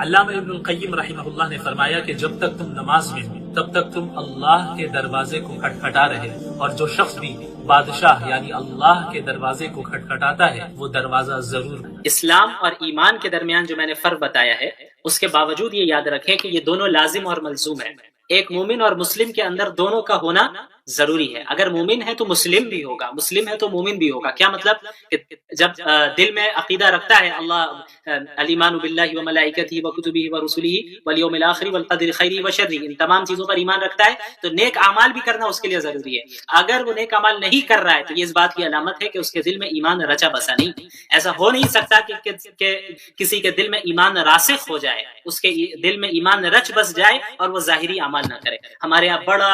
علامہ ابن القیم رحمہ اللہ نے فرمایا کہ جب تک تم نماز میں ہو تب تک تم اللہ کے دروازے کو کھٹکھٹا رہے، اور جو شخص بھی بادشاہ یعنی اللہ کے دروازے کو کھٹکھٹاتا ہے وہ دروازہ ضرور۔ اسلام اور ایمان کے درمیان جو میں نے فرق بتایا ہے، اس کے باوجود یہ یاد رکھیں کہ یہ دونوں لازم اور ملزوم ہے۔ ایک مومن اور مسلم کے اندر دونوں کا ہونا ضروری ہے۔ اگر مومن ہے تو مسلم بھی ہوگا، مسلم ہے تو مومن بھی ہوگا۔ کیا مطلب کہ جب دل میں عقیدہ رکھتا ہے اللہ الایمان باللہ وملائکتہ وکتبہ ورسلہ والیوم الآخر والقدر خیرہ وشرہ، ان تمام چیزوں پر ایمان رکھتا ہے تو نیک اعمال بھی کرنا اس کے لیے ضروری ہے۔ اگر وہ نیک اعمال نہیں کر رہا ہے تو یہ اس بات کی علامت ہے کہ اس کے دل میں ایمان رچا بسا نہیں۔ ایسا ہو نہیں سکتا کہ کسی کے دل میں ایمان راسخ ہو جائے، اس کے دل میں ایمان رچ بس جائے اور وہ ظاہری اعمال نہ کرے۔ ہمارے یہاں بڑا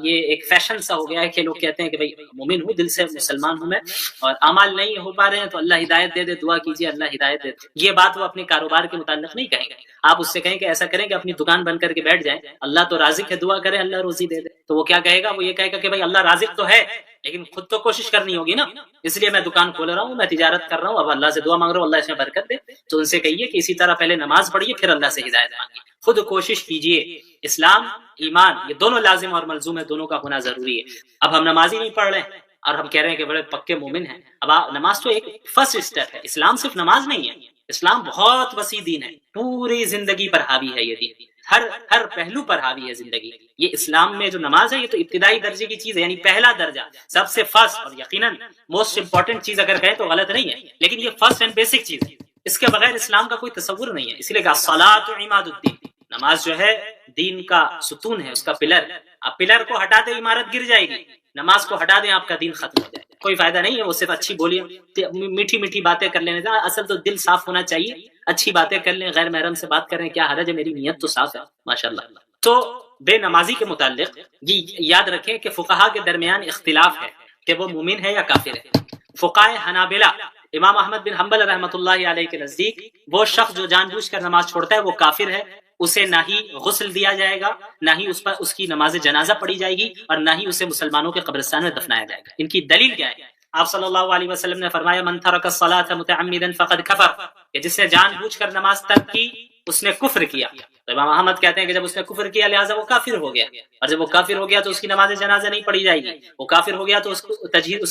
یہ ایک فیشن سا ہو گیا ہے کہ لوگ کہتے ہیں کہ بھائی مومن ہوں، دل سے مسلمان ہوں میں، اور اعمال نہیں ہو پا رہے ہیں تو اللہ ہدایت دے دے، دعا کیجیے اللہ ہدایت دے دے۔ یہ بات وہ اپنے کاروبار کے متعلق نہیں کہیں گے۔ آپ اس سے کہیں کہ ایسا کریں کہ اپنی دکان بند کر کے بیٹھ جائیں، اللہ تو رازق ہے، دعا کریں اللہ روزی دے دے، تو وہ کیا کہے گا؟ وہ یہ کہے گا کہ بھائی اللہ رازق تو ہے لیکن خود تو کوشش کرنی ہوگی نا، اس لیے میں دکان کھول رہا ہوں، میں تجارت کر رہا ہوں، اب اللہ سے دعا مانگ رہا ہوں اللہ اس میں برکت دے۔ تو ان سے کہیے کہ اسی طرح پہلے نماز پڑھیے پھر اللہ سے ہدایت مانگیے، خود کوشش کیجیے۔ اسلام ایمان یہ دونوں لازم اور ملزوم ہے، دونوں کا ہونا ضروری ہے۔ اب ہم نماز ہی نہیں پڑھ رہے ہیں اور ہم کہہ رہے ہیں کہ بڑے پکے مومن ہیں۔ اب نماز تو ایک فرسٹ اسٹیپ ہے، اسلام صرف نماز نہیں ہے، اسلام بہت وسیع دین ہے، پوری زندگی پر حاوی ہے یہ دین، ہر پہلو پر حاوی ہے زندگی۔ یہ اسلام میں جو نماز ہے یہ تو ابتدائی درجے کی چیز ہے، یعنی پہلا درجہ، سب سے فرسٹ اور یقیناً موسٹ امپورٹنٹ چیز اگر کہیں تو غلط نہیں ہے، لیکن یہ فرسٹ اینڈ بیسک چیز ہے، اس کے بغیر اسلام کا کوئی تصور نہیں ہے۔ اس لیے کہ الصلاۃ عماد الدین، نماز جو ہے دین کا ستون ہے، اس کا پلر۔ اب پلر کو ہٹا دیں عمارت گر جائے گی، نماز کو ہٹا دیں آپ کا دین ختم ہو جائے گا۔ کوئی فائدہ نہیں ہے وہ صرف اچھی بولیاں میٹھی میٹھی باتیں کر لینے کا، اصل تو دل صاف ہونا چاہیے۔ اچھی باتیں کر لیں، غیر محرم سے بات کریں، کیا حرج ہے، میری نیت تو صاف ہے ماشاءاللہ۔ تو بے نمازی کے متعلق یہ یاد رکھیں کہ فقہا کے درمیان اختلاف ہے کہ وہ مومن ہے یا کافر ہے۔ فقہائے حنابلہ امام احمد بن حنبل رحمۃ اللہ علیہ کے نزدیک وہ شخص جو جان بوجھ کر نماز چھوڑتا ہے وہ کافر ہے، اسے نہ ہی غسل دیا جائے گا، نہ ہی اس پر اس کی نماز جنازہ پڑھی جائے گی، اور نہ ہی اسے مسلمانوں کے قبرستان میں دفنایا جائے گا۔ ان کی دلیل کیا ہے؟ آپ صلی اللہ علیہ وسلم نے فرمایا من ترک الصلاۃ متعمدا فقد کفر، کہ جس نے جان بوجھ کر نماز ترک کی اس نے کفر کیا۔ تو امام احمد کہتے ہیں کہ جب اس نے کفر کیا لہٰذا وہ کافر ہو گیا، اور جب وہ کافر ہو گیا تو اس کی نماز جنازہ نہیں پڑھی جائے گی، وہ کافر ہو گیا تو اس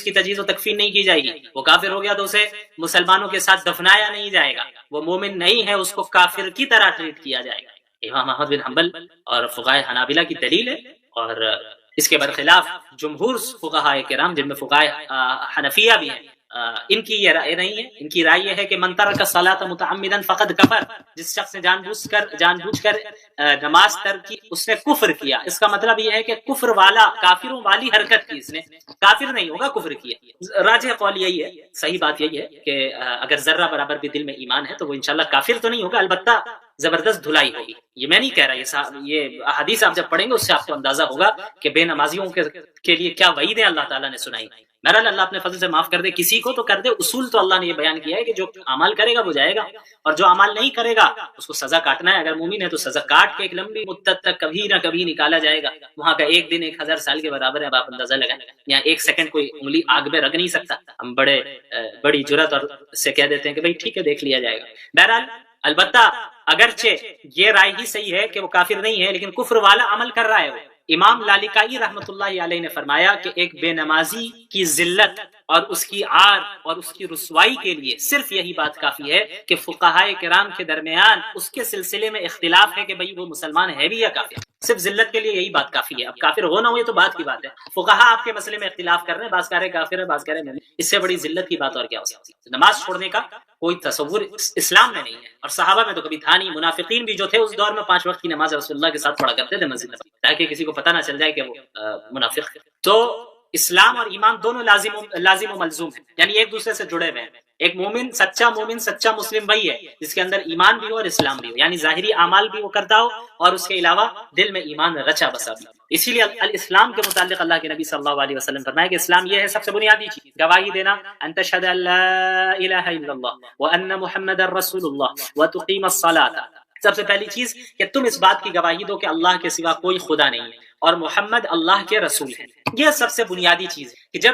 کی تجہیز و تکفین نہیں کی جائے گی، وہ کافر ہو گیا تو اسے مسلمانوں کے ساتھ دفنایا نہیں جائے گا، وہ مومن نہیں ہے، اس کو کافر کی طرح ٹریٹ کیا جائے گا۔ امام احمد بن حنبل اور فقہائے حنابلہ کی دلیل ہے، اور اس کے برخلاف جمہور فقہاء کرام جن میں فقہائے حنفیہ بھی ہیں ان کی یہ رائے نہیں ہے۔ ان کی رائے یہ ہے کہ من ترک الصلاۃ متعمدا فقد کفر، جس شخص نے جان بوجھ کر نماز ترک کی اس نے کفر کیا۔ اس کا مطلب یہ ہے کہ کفر والا، کافروں والی حرکت کی، اس نے کافر نہیں ہوگا، کفر کیا۔ راجح قول یہی ہے، صحیح بات یہی ہے کہ اگر ذرہ برابر بھی دل میں ایمان ہے تو وہ انشاءاللہ کافر تو نہیں ہوگا، البتہ زبردست دھلائی ہوگی۔ یہ میں نہیں کہہ رہا، یہ حدیث آپ جب پڑھیں گے اس سے آپ کو اندازہ ہوگا کہ بے نمازیوں کے لیے کیا وعیدیں اللہ تعالیٰ نے سنائی۔ بہرحال اللہ اپنے فضل سے معاف کر دے، کسی کو تو کر دے، اصول تو اللہ نے یہ بیان کیا ہے کہ جو عمل کرے گا وہ جائے گا، اور جو عمل نہیں کرے گا اس کو سزا کاٹنا ہے۔ اگر مومن ہے تو سزا کاٹ کے ایک لمبی مدت تک کبھی نہ کبھی نکالا جائے گا، وہاں کا ایک دن 1000 سال کے برابر ہے۔ اب آپ اندازہ لگائیں، یہاں ایک سیکنڈ کوئی انگلی آگ میں رکھ نہیں سکتا۔ ہم بڑی جرات اور سے کہہ دیتے ہیں کہ بھائی ٹھیک ہے دیکھ لیا جائے گا۔ بہرحال البتہ اگرچہ یہ رائے ہی صحیح ہے کہ وہ کافر نہیں ہے لیکن کفر والا عمل کر رہا ہے وہ۔ امام لالکائی رحمۃ اللہ علیہ نے فرمایا کہ ایک بے نمازی کی ذلت اور اس کی عار اور اس کی رسوائی کے لیے صرف یہی بات کافی ہے کہ فقہائے کرام کے درمیان اس کے سلسلے میں اختلاف ہے کہ بھئی وہ مسلمان ہے بھی یا کافر۔ صرف ذلت کے لیے یہی بات کافی ہے۔ اب کافر ہو نہ ہو یہ تو بات کی بات ہے، فقہا آپ کے مسئلے میں اختلاف کر رہے ہیں، بعض کہہ رہے کافر ہے، بعض کہہ رہے نہیں۔ اس سے بڑی ذلت کی بات اور کیا ہو سکتی ہے؟ نماز چھوڑنے کا کوئی تصور اسلام میں نہیں ہے، اور صحابہ میں تو کبھی تھا نہیں۔ منافقین بھی جو تھے اس دور میں 5 وقت کی نماز رسول اللہ کے ساتھ پڑھا کرتے تھے مسجد میں، تاکہ کسی کو پتہ نہ چل جائے کہ وہ منافق ہے۔ تو اسلام اور ایمان دونوں لازم و ملزوم ہیں، یعنی ایک دوسرے سے جڑے ہوئے ہیں۔ ایک مومن، سچا مسلم وہی ہے جس کے اندر ایمان بھی ہو اور اسلام بھی ہو، یعنی ظاہری اعمال بھی وہ کرتا ہو اور اس کے علاوہ دل میں ایمان رچا بسا بھی۔ اسی لیے الاسلام کے متعلق اللہ کے نبی صلی اللہ علیہ وسلم فرمایا کہ اسلام یہ ہے سب سے بنیادی چیز، گواہی دینا، ان تشهد ان لا الہ الا اللہ وان محمد رسول اللہ وتقیم الصلاۃ سب سے پہلی چیز کہ تم اس بات کی گواہی دو کہ اللہ کے سوا کوئی خدا نہیں ہے اور محمد اللہ کے رسول ہے۔ یہ سب سے بنیادی چیز ہے کہ جب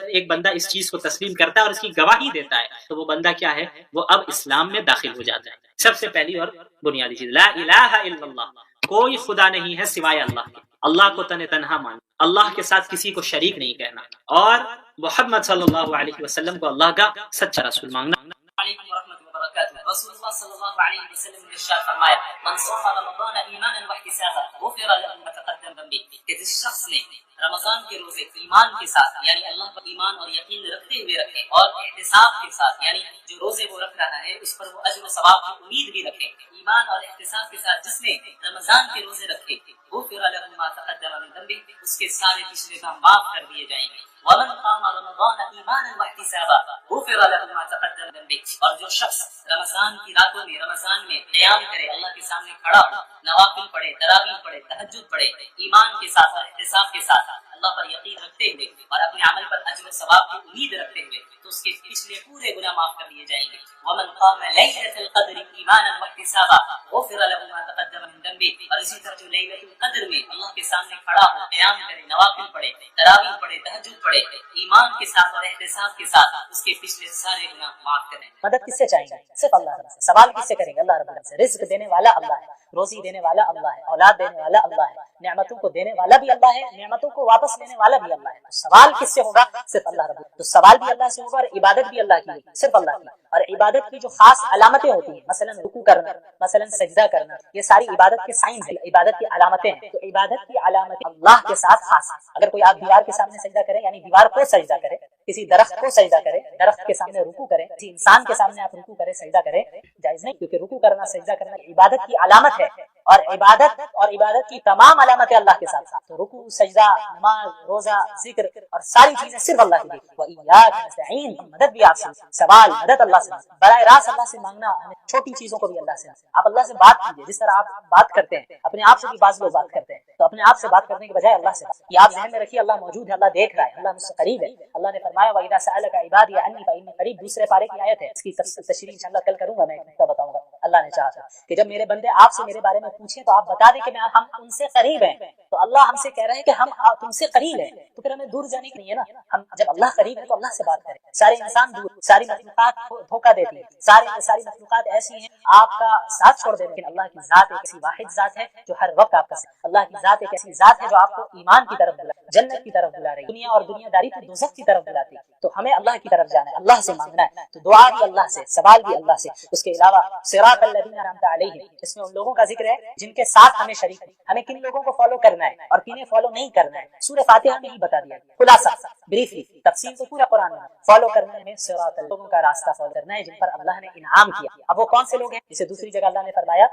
ایک بندہ اس چیز کو تسلیم کرتا ہے اور اس کی گواہی دیتا ہے تو وہ بندہ کیا ہے، وہ اب اسلام میں داخل ہو جاتا ہے۔ سب سے پہلی اور بنیادی چیز لا الہ الا اللہ، کوئی خدا نہیں ہے سوائے اللہ کے، اللہ کو تنہا ماننا، اللہ کے ساتھ کسی کو شریک نہیں کہنا، اور محمد صلی اللہ علیہ وسلم کو اللہ کا سچا رسول مانگنا۔ علیکم ورحمۃ اللہ وبرکاتہ۔ رسول اللہ صلی اللہ علیہ وسلم نے ارشاد فرمایا من صام رمضان ایمانا واحتسابا غفر له ما تقدم من ذنبه، کہ جس شخص نے رمضان کے روزے ایمان کے ساتھ یعنی اللہ پر ایمان اور یقین رکھتے ہوئے رکھے اور احتساب کے ساتھ یعنی جو روزے وہ رکھ رہا ہے اس پر وہ اجر و ثواب کی امید بھی رکھے، ایمان اور احتساب کے ساتھ جس نے رمضان کے روزے رکھے غفر له ما تقدم من ذنبه، اس کے سارے پچھلے گناہ معاف کر دیے جائیں گے۔ ومن قام رمضان ایمانا واحتسابا غفر له ما تقدم من ذنبه، اور جو شخص رمضان کی راتوں میں رمضان میں قیام کرے، اللہ کے سامنے کھڑا ہو، نوافل پڑھے، تراویح پڑھے، تہجد پڑھے، ایمان کے ساتھ اور احتساب کے ساتھ، اللہ پر یقین رکھتے ہوئے اور اپنے عمل پر اجر و ثواب کی امید رکھتے ہوئے، تو اس کے پچھلے پورے گناہ معاف کر دیے جائیں گے۔ ومن قام ليلة القدر ایمانا واحتسابا غفر له ما تقدم من ذنبه، اور اسی طرح جو لیلۃ القدر میں اللہ کے سامنے کھڑا ہو، قیام کرے، نوافل پڑھے، تراویح پڑھے، تہجد پڑھے، ایمان کے ساتھ اور احتساب کے ساتھ، اس کے پچھلے سارے گناہ معاف کریں۔ مدد کس سے چاہیں گے؟ صرف اللہ رب سے۔ سوال کس سے کریں گے؟ اللہ رب العزت سے۔ رزق دینے والا اللہ ہے، روزی دینے والا اللہ ہے، اولاد دینے والا اللہ ہے، نعمتوں کو دینے والا بھی اللہ ہے، نعمتوں کو واپس لینے والا بھی اللہ ہے۔ تو سوال کس سے ہوگا؟ صرف اللہ رب العزت۔ تو سوال بھی اللہ سے ہوگا اور عبادت بھی اللہ کی ہوگی، صرف اللہ کی۔ اور عبادت کی جو خاص علامتیں ہوتی ہیں، مثلا رکوع کرنا، مثلا سجدہ کرنا، یہ ساری عبادت کے سائنز ہیں، عبادت کی علامتیں ہیں۔ تو عبادت کی علامت اللہ کے ساتھ خاص ہے۔ اگر کوئی آپ دیوار کے سامنے سجدہ کرے یعنی دیوار کو سجدہ کرے، کسی درخت کو سجدہ کرے، درخت کے سامنے رکوع کرے، کسی انسان کے سامنے آپ رکوع کرے، سجدہ کرے، جائز نہیں، کیونکہ رکوع کرنا، سجدہ کرنا عبادت کی علامت ہے، اور عبادت کی تمام علامتیں اللہ کے ساتھ ساتھ۔ تو رکوع، سجدہ، نماز، روزہ، ذکر اور ساری چیزیں صرف اللہ کی دی۔ وَإِيَّاكَ نَسْتَعِينُ، مدد بھی آپ سے، سوال مدد اللہ سے، براہ راست اللہ سے مانگنا، ہمیں چھوٹی چیزوں کو بھی اللہ سے۔ آپ اللہ سے بات کیجیے، جس طرح آپ بات کرتے ہیں، اپنے آپ سے بھی بعض لوگ بات کرتے ہیں، تو اپنے آپ سے بات کرنے کے بجائے اللہ سے بات، یہ آپ ذہن میں رکھیے، اللہ موجود ہے، اللہ دیکھ رہا ہے، اللہ مجھ سے قریب ہے۔ اللہ نے فرمایا وَإِذَا سَأَلَكَ عِبَادِي عَنِّي فَإِنِّي قَرِيبٌ، دوسرے پارے کی آیت ہے، اس کی تشریح انشاءاللہ کل کروں گا، میں ایک نقطہ بتاؤں گا۔ اللہ نے چاہا تھا کہ جب میرے بندے آپ سے میرے بارے میں پوچھیں تو آپ بتا دیں کہ ہم ان سے قریب ہیں، تو اللہ ہم سے کہہ رہے ہیں کہ ہم تم سے قریب ہیں، تو پھر ہمیں دور جانے کی نہیں ہے نا۔ ہم جب اللہ قریب ہے تو اللہ سے بات کریں۔ سارے انسان دور، ساری مخلوقات دھوکہ دیتی ہے، ساری مخلوقات ایسی ہیں آپ کا ساتھ چھوڑ دیں، لیکن اللہ کی ذات ایک ایسی واحد ذات ہے جو ہر وقت آپ کا ساتھ۔ اللہ کی ذات ایک ایسی ذات ہے جو آپ کو ایمان کی طرف بلا، جنت کی طرف بلا رہی ہے، دنیا اور دنیا داری کو دوزخ کی طرف بلاتی ہے۔ تو ہمیں اللہ کی طرف جانا ہے، اللہ سے مانگنا ہے، تو دعا بھی اللہ سے، سوال بھی اللہ سے۔ اس کے علاوہ صراط الذین انعمت علیہم، اس میں ان لوگوں کا ذکر ہے جن کے ساتھ ہمیں شریک ہے، ہمیں کن لوگوں کو فالو کرنا ہے اور کنہیں فالو نہیں کرنا ہے۔ سورہ فاتحہ میں ہی بتا دیا، خلاصہ بریفلی، تفصیل تو پورا قرآن میں فالو کرنا ہے، صراط لوگوں کا راستہ فالو کرنا ہے جن پر اللہ نے انعام کیا۔ اب وہ کون سے لوگ ہیں؟ جسے دوسری جگہ اللہ نے فرمایا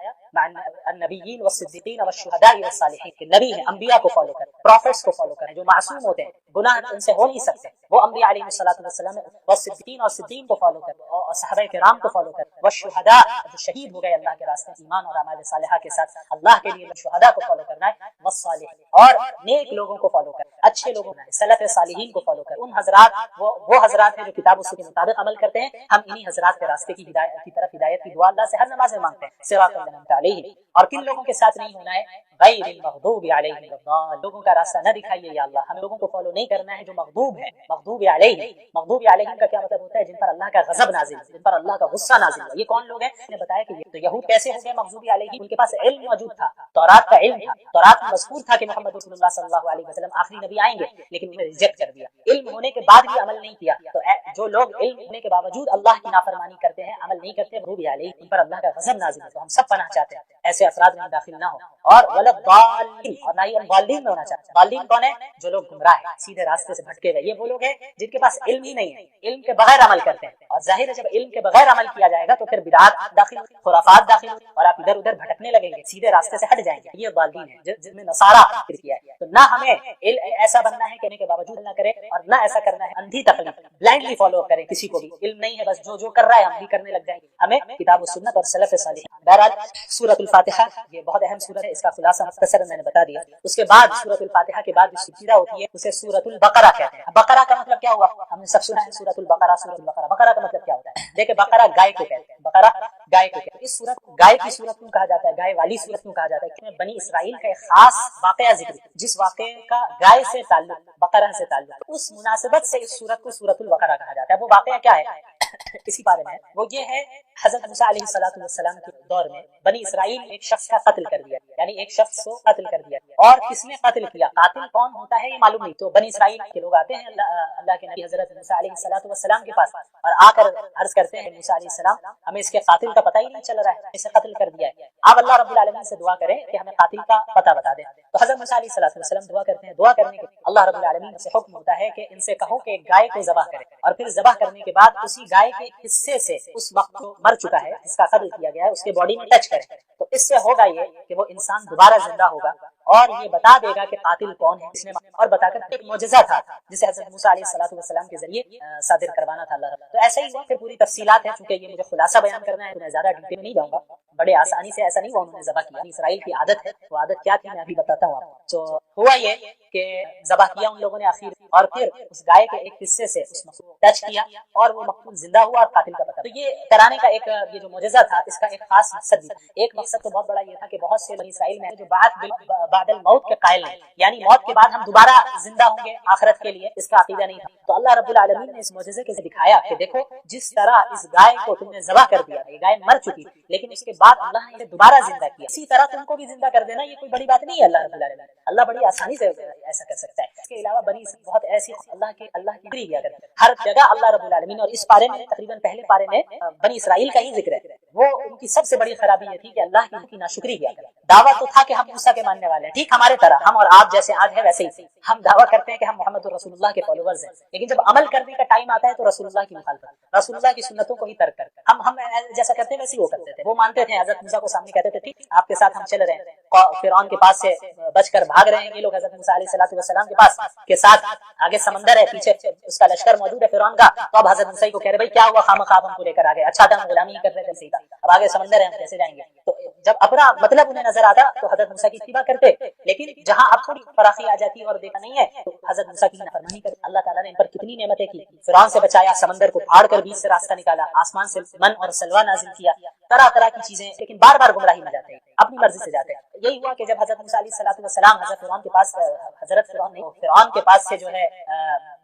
النبیین والصدیقین والشہداء والصالحین، کہ نبی ہیں، انبیاء کو فالو کریں، پروفیٹس کو فالو کریں جو معصوم ہوتے ہیں، گناہ ان سے ہو نہیں سکتے، وہ انبیاء علیہ السلام، والصدیقین اور صدیقین کو فالو کریں، اور صحابہ کرام کو فالو کریں، والشہداء جو شہید ہو گئے اللہ کے راستے ایمان اور اعمال صالحہ کے ساتھ اللہ کے لیے، شہداء کو فالو کرنا ہے، والصالحین اور نیک لوگوں کو فالو کریں، اچھے لوگوں کو، سلف صالحین کو فالو کریں۔ ان حضرات وہ حضرات ہیں جو کتاب اس کے مطابق عمل کرتے ہیں، ہم انہی حضرات کے راستے کی ہدایت کی طرف، ہدایت کی دعا اللہ سے ہر نماز میں مانگتے ہیں، صراط الذین علیہم۔ اور کن لوگوں کے ساتھ نہیں ہونا ہے؟ غیر المغضوب علیہم الضالین، لوگوں کا راستہ نہ دکھائیے یا اللہ، ہم لوگوں کو فالو نہیں کرنا ہے جو مغضوب ہے، مغضوب علیہم۔ مغضوب علیہم کا کیا مطلب ہوتا ہے؟ جن پر اللہ کا غضب نازل ہو، جن پر اللہ کا غصہ نازل ہو۔ یہ کون لوگ ہیں؟ نے بتایا کہ یہ تو یہود کیسے ہو گئے مغضوب علیہم؟ ان کے پاس علم موجود تھا، تورات کا علم تھا، تورات میں مذکور تھا کہ محمد رسول اللہ صلی اللہ علیہ وسلم آخری نبی آئیں گے، لیکن انہوں نے ریجیکٹ کر دیا، علم ہونے کے بعد بھی عمل نہیں کیا۔ تو جو لوگ علم ہونے کے باوجود اللہ کی نافرمانی کرتے ہیں، عمل نہیں کرتے، مغضوب علیہم، ان پر اللہ کا غضب نازل ہے۔ تو ہم سب پناہ چاہتے ہیں ایسے افراد میں داخل نہ ہو، اور ولا ضالین، اور نہ ہی ہم ضالین میں ہونا چاہتے ہیں۔ ضالین کون ہے؟ جو لوگ گمراہ ہیں، سیدھے راستے سے بھٹکے ہوئے، یہ وہ لوگ ہیں جن کے پاس علم ہی نہیں ہے، علم کے بغیر عمل کرتے ہیں، اور ظاہر ہے جب علم کے بغیر عمل کیا جائے گا تو پھر بدعات داخل، خرافات داخل، اور آپ ادھر ادھر بھٹکنے لگیں گے، سیدھے راستے سے ہٹ جائیں گے۔ یہ ضالین ہیں جن میں نصارہ ذکر کیا ہے۔ تو نہ ہمیں ایسا بننا ہے کہنے کے باوجود نہ کرے، اور نہ ایسا کرنا ہے اندھی تقلید، بلائنڈلی فالو کریں کسی کو بھی، علم نہیں ہے بس جو کر رہا ہے ہم بھی کرنے لگ جائیں گے۔ ہمیں کتاب و سنت اور سلف صالح۔ بہرحال سورۃ الفاتحہ یہ بہت اہم سورت ہے، اس کا خلاصہ مختصر میں نے بتا دیا. اس کے بعد سورۃ الفاتحہ کے بعد جو ابتدا ہوتی ہے اسے سورۃ البقرہ کہتے ہیں. بقرہ کا مطلب کیا ہوا؟ ہم نے سب سنا ہے سورۃ البقرہ، سورۃ البقرہ. بقرہ کا مطلب کیا ہوتا ہے؟ دیکھیں بقرہ گائے کو کہتے ہیں، بقرہ گائے کو کہتے ہیں. اس سورت گائے کی سورت کیوں کہا جاتا ہے، گائے والی سورت کیوں کہا جاتا ہے؟ کہ بنی اسرائیل کا ایک خاص واقعہ ذکر، جس واقعے کا گائے سے تعلق، بقرہ سے تعلق، اس مناسبت سے اس سورت کو سورۃ البقرہ کہا جاتا ہے. وہ واقعہ کیا ہے اسی بارے میں وہ یہ ہے، حضرت موسیٰ علیہ السلام کے دور میں بنی اسرائیل نے ایک شخص کا قتل کر دیا، یعنی ایک شخص کو قتل کر دیا. اور کس نے قتل کیا، قاتل کون ہوتا ہے یہ معلوم نہیں. تو بنی اسرائیل کے لوگ آتے ہیں اللہ کے نبی حضرت موسیٰ علیہ السلام کے پاس اور آ کر عرض کرتے ہیں موسیٰ علیہ السلام ہمیں اس کے قاتل کا پتہ ہی نہیں چل رہا ہے، اسے قتل کر دیا ہے، آپ اللہ رب العالمین سے دعا کریں کہ ہمیں قاتل کا پتہ بتا دیں. تو حضرت موسیٰ علیہ السلام دعا کرتے ہیں. دعا کرنے کے اللہ رب العالمین سے حکم ہوتا ہے کہ ان سے کہو کہ ایک گائے کو ذبح کرے، اور پھر ذبح کرنے کے بعد اسی گائے کے حصے سے اس وقت جو مر چکا ہے، جس کا قتل کیا گیا ہے، اس کے باڈی میں ٹچ کریں. تو اس سے ہوگا یہ کہ وہ انسان دوبارہ زندہ ہوگا اور یہ بتا دے گا کہ قاتل کون ہے. اس نے اور بتا کر ایک معجزہ تھا جسے حضرت موسیٰ علیہ السلام کے ذریعے صادر کروانا تھا اللہ رب. تو ایسا ہی ہوا. پھر پوری تفصیلات ہیں، چونکہ یہ مجھے خلاصہ بیان کرنا ہے تو میں زیادہ ڈیٹیل میں نہیں جاؤں گا. بڑے آسانی سے ایسا نہیں ہوا انہوں نے ذبح کیا، اسرائیل کی عادت ہے. وہ عادت کیا تھی میں ابھی بتاتا ہوں آپ کو. تو ہوا یہ کہ ذبح کیا ان لوگوں نے آخر، اور پھر اس گائے کے ایک حصے سے اس مقتول ٹچ کیا اور وہ مقتول زندہ ہوا اور قاتل کا پتہ. تو یہ کرانے کا ایک یہ جو معجزہ تھا اس کا ایک خاص مقصد بھی. ایک مقصد تو بہت بڑا یہ تھا کہ بہت سے بنی اسرائیل میں جو بعد الموت کے قائل ہیں، یعنی موت کے بعد ہم دوبارہ زندہ ہوں گے آخرت کے لیے، اس کا عقیدہ نہیں تھا. تو اللہ رب العالمین نے اس معجزے کے دکھایا کہ دیکھو جس طرح اس گائے کو تم نے ذبح کر دیا، یہ گائے مر چکی لیکن اس کے بعد اللہ نے اسے دوبارہ زندہ کیا، اسی طرح تم کو بھی زندہ کر دینا. یہ کوئی بڑی بات نہیں ہے اللہ رب العالمین، اللہ بڑی آسانی سے ایسا کر سکتا ہے. اس کے علاوہ بنی بہت ایسی اللہ کی کیا کرتے ہیں ہر جگہ اللہ رب العالمین. اور اس پارے میں تقریباً پہلے پارے میں بنی اسرائیل کا ہی ذکر ہے. وہ ان کی سب سے بڑی خرابی یہ تھی کہ اللہ کی ناشکری کیا کرتے. دعویٰ تو تھا کہ ہم موسیٰ کے ماننے والے ہیں، ٹھیک ہمارے طرح، ہم اور آپ جیسے آج ہے ویسے ہی ہم دعویٰ کرتے ہیں کہ ہم محمد رسول اللہ کے فالوورز ہیں، لیکن جب عمل کرنے کا ٹائم آتا ہے تو رسول اللہ کی مخالفت، رسول اللہ کی سنتوں کو ہی ترک کرتے ہیں. ہم جیسا کرتے ہیں ویسے ہی وہ کرتے تھے. وہ مانتے تھے حضرت موسیٰ کو سامنے کہتے تھے ٹھیک آپ کے ساتھ ہم چل رہے ہیں، فرعون کے پاس سے بچ کر بھاگ رہے ہیں یہ لوگ حضرت موسیٰ علیہ السلام کے پاس کے ساتھ، آگے سمندر ہے، پیچھے اس کا لشکر موجود ہے فرعون کا. تو اب حضرت موسیٰ کو کہہ رہے بھائی کیا ہوا، خامخواہ ہم کو لے کر آ گئے، اچھا تھا ہم غلامی کر رہے تھے، صحیح تھا، اب آگے سمندر ہے ہم کیسے جائیں گے. تو جب اپنا مطلب انہیں نظر آتا تو حضرت موسیٰ کی اتباع کرتے، لیکن جہاں اب تھوڑی فراخی آ جاتی اور دیکھا نہیں ہے تو حضرت موسیٰ کی نافرمانی کرتے. اللہ تعالیٰ نے ان پر کتنی نعمتیں کی، فرعون سے بچایا، سمندر کو پھاڑ کر بیچ سے راستہ نکالا، آسمان سے من اور سلوہ نازل کیا، طرح طرح کی چیزیں، لیکن بار بار گمراہی میں جاتے ہیں، اپنی مرضی سے جاتے ہیں. یہی ہوا کہ جب حضرت موسیٰ علیہ السلام حضرت فرعون کے پاس، فرعون کے پاس سے جو ہے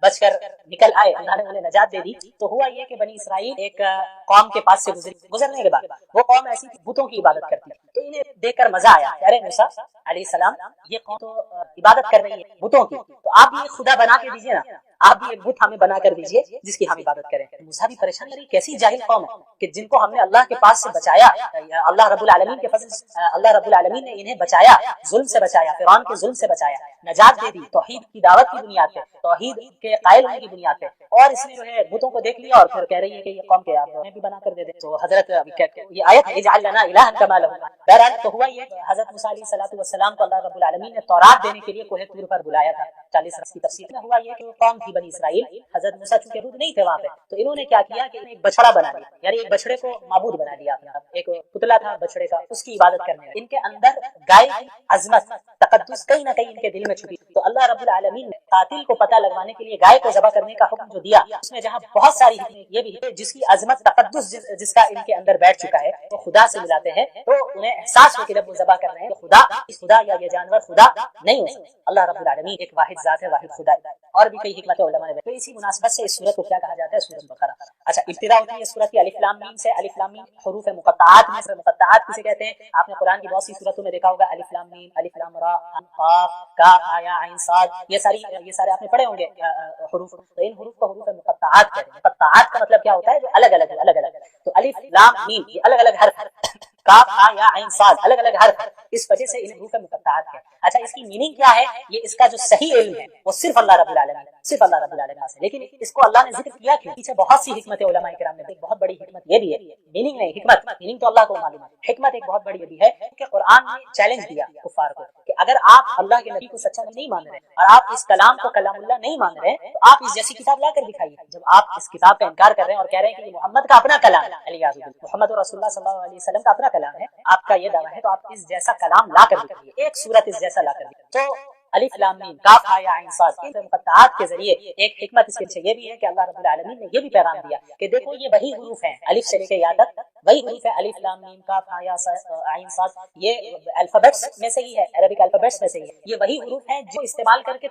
بچ کر نکل آئے، اللہ نے انہیں نجات دے دی. تو ہوا یہ کہ بنی اسرائیل ایک قوم کے پاس سے گزرنے کے بعد وہ قوم ایسی بتوں کی عبادت کرتی ہے. تو انہیں دیکھ کر مزہ آیا، ارے موسیٰ علیہ السلام یہ قوم تو عبادت کر رہی ہے بتوں کی، تو آپ بھی ایک خدا بنا کے دیجیے نا، آپ بھی ایک بت ہمیں بنا کر دیجیے جس کی ہم عبادت کریں. موسیٰ بھی پریشان کری، کیسی جاہل قوم ہے کہ جن کو ہم نے اللہ کے پاس سے بچایا، اللہ رب العالمین کے فضل سے اللہ رب العالمین نے انہیں بچایا، ظلم سے بچایا، فرعون کے ظلم سے بچایا، نجات دے دی توحید کی دعوت کی بنیاد پہ، توحید کے قائل ہونے کی بنیاد پہ. اور اس نے جو ہے بتوں کو دیکھ لیا اور پھر کہہ رہی ہے کہ یہ قوم کے آپ ہمیں بھی بنا کر دے دیں. تو حضرت یہ آیت ہے اجعل لنا الہا کما لہم. بہرحال تو ہوا یہ حضرت موسیٰ علیہ السلام کو اللہ رب العالمین نے تورات دینے کے لیے کوہ طور پر بلایا تھا. 40 رس کی تفسیر میں ہوا یہ کہ وہ قوم تھی بنی اسرائیل، حضرت موسیٰ چونکہ خود نہیں تھے وہاں پہ، تو انہوں نے کیا کیا کہ ایک بچڑا بنا لیا، یعنی ایک بچڑے کو معبود بنا لیا اپنا، ایک پتلا تھا بچڑے کا، اس کی عبادت کرنے لگے. ان کے اندر گائے کی عظمت، تقدس کہیں نہ کہیں ان کے دل میں چھپی. تو اللہ رب العالمین نے قاتل کو پتہ لگوانے کے لیے گائے کو ذبح کرنے کا حکم جو دیا، اس میں جہاں بہت ساری حکمت یہ بھی ہے جس کی عظمت، تقدس جس کا ان کے اندر بیٹھ چکا ہے، وہ خدا سے ملاتے ہیں تو انہیں احساس ہو کہ جب وہ ذبح کر رہے ہیں خدا یا یہ جانور خدا نہیں ہو سکتا. اللہ رب العالمین ایک واحد ذات ہے، واحد خدا ہے. اور بھی کئی حکمت علماء نے. تو اسی مناسبت سے اس سورت کو کیا کہا جاتا ہے؟ سورۃ بقرہ. اچھا، ابتدا ہوتی ہے سورت کی الف لام میم سے. الف لام میم حروف مقطعات میں سے. مقطعات کسے کہتے ہیں؟ آپ نے قرآن کی بہت سی سورتوں میں دیکھا ہوگا، الف لام میم، الف لام را، قاف، کاف، یا عین صاد، یہ سارے آپ نے پڑھے ہوں گے حروف. تو ان حروف کو حروف مقطعات کہتے ہیں. مقطعات کا مطلب کیا ہوتا ہے؟ جو الگ الگ. تو الف لام میم یہ الگ الگ حرف، کاف، ہا، یا عین صاد الگ الگ حرف، اس وجہ سے انہیں حروف مقطعات کہتے ہیں. اچھا، اس کی میننگ کیا ہے؟ یہ اس کا جو صحیح علم ہے وہ صرف اللہ رب العالمین سے. لیکن اس کو اللہ نے ذکر کیا کیوں؟ پیچھے بہت سی حکمت علماء کرام نے. ایک بہت بڑی حکمت یہ بھی ہے، میننگ نہیں، حکمت. میننگ تو اللہ کو معلوم ہے، حکمت ایک بہت بڑی یہ بھی ہے کہ قرآن نے چیلنج دیا کفار کو کہ اگر آپ اللہ کے نبی کو سچا نہیں مان رہے اور آپ اس کلام کو کلام اللہ نہیں مان رہے تو آپ اس جیسی کتاب لا کر دکھائیے. جب آپ اس کتاب کا انکار کر رہے ہیں اور کہہ رہے ہیں کہ یہ محمد کا اپنا کلام ہے، علیہ محمد رسول اللہ صلی اللہ علیہ وسلم کا اپنا کلام ہے، آپ کا یہ دعویٰ ہے، تو آپ اس جیسا کلام لا کر دکھائیے، ایک سورت اس جیسا لا کر دکھائیے. تو الف لام میم کاف ہا یا عین صاد ان مقطعات کے ذریعے ایک حکمت اس کے پیچھے یہ بھی ہے کہ اللہ رب العالمین نے یہ بھی پیغام دیا کہ دیکھو یہ وہی حروف ہیں، الف سے لے کے یا تک وہی حروف ہیں، الف لام میم کاف ہا یا عین صاد، یہ الفابیٹس میں سے ہی ہے، عربک الفابیٹس میں سے ہی ہے، یہ وہی حروف ہیں جو استعمال کر کے